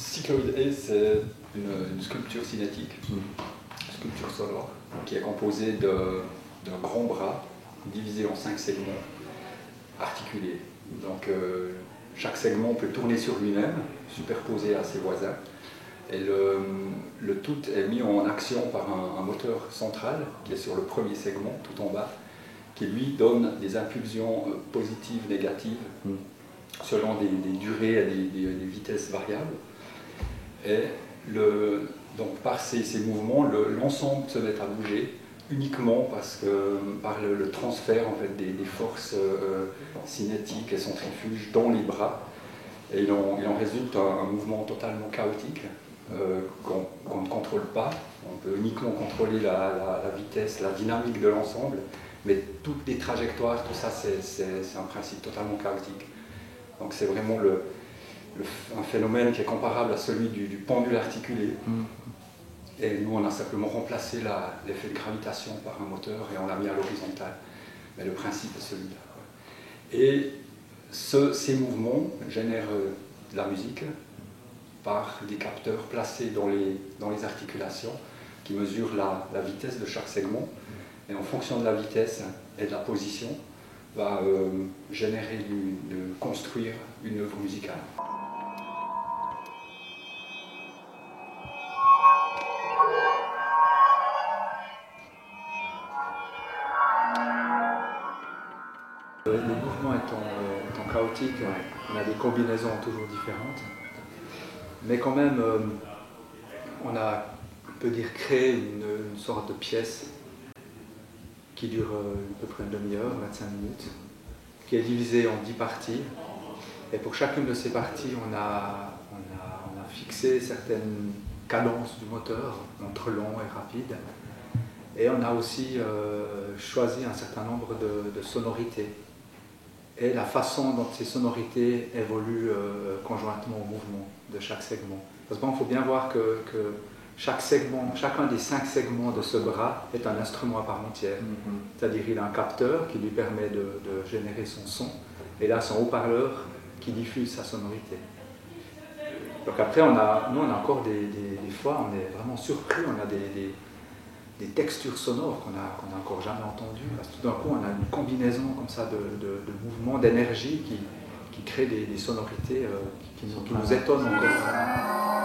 Cycloid A, c'est une sculpture cinétique, une sculpture sonore, qui est composée d'un grand bras divisé en 5 segments articulés. Donc chaque segment peut tourner sur lui-même, superposé à ses voisins. Et le tout est mis en action par un moteur central qui est sur le premier segment, tout en bas, qui lui donne des impulsions positives, négatives, selon des durées et des vitesses variables. Et donc par ces mouvements, l'ensemble se met à bouger uniquement par le transfert en fait, des forces cinétiques et centrifuges dans les bras. Et il en résulte un mouvement totalement chaotique qu'on ne contrôle pas. On peut uniquement contrôler la vitesse, la dynamique de l'ensemble, mais toutes les trajectoires, tout ça, c'est un principe totalement chaotique. Donc c'est vraiment un phénomène qui est comparable à celui du pendule articulé. Et nous, on a simplement remplacé l'effet de gravitation par un moteur et on l'a mis à l'horizontale. Mais le principe est celui-là. Et ces mouvements génèrent de la musique par des capteurs placés dans les articulations qui mesurent la vitesse de chaque segment. Et en fonction de la vitesse et de la position, va générer, construire une œuvre musicale. Le mouvement étant chaotique, on a des combinaisons toujours différentes, mais quand même, on a, on peut dire, créé une sorte de pièce qui dure à peu près une demi-heure, 25 minutes, qui est divisée en 10 parties. Et pour chacune de ces parties, on a fixé certaines cadences du moteur, entre long et rapide. Et on a aussi choisi un certain nombre de sonorités. Et la façon dont ces sonorités évoluent conjointement au mouvement de chaque segment. Parce qu'il faut bien voir que chacun des 5 segments de ce bras est un instrument à part entière. C'est-à-dire qu'il a un capteur qui lui permet de générer son son, et là son haut-parleur qui diffuse sa sonorité. Donc après, nous on a encore des fois, on est vraiment surpris, on a des textures sonores qu'on n'a encore jamais entendues. Parce que tout d'un coup, on a une combinaison comme ça de mouvements, d'énergie qui crée des sonorités qui nous étonnent encore.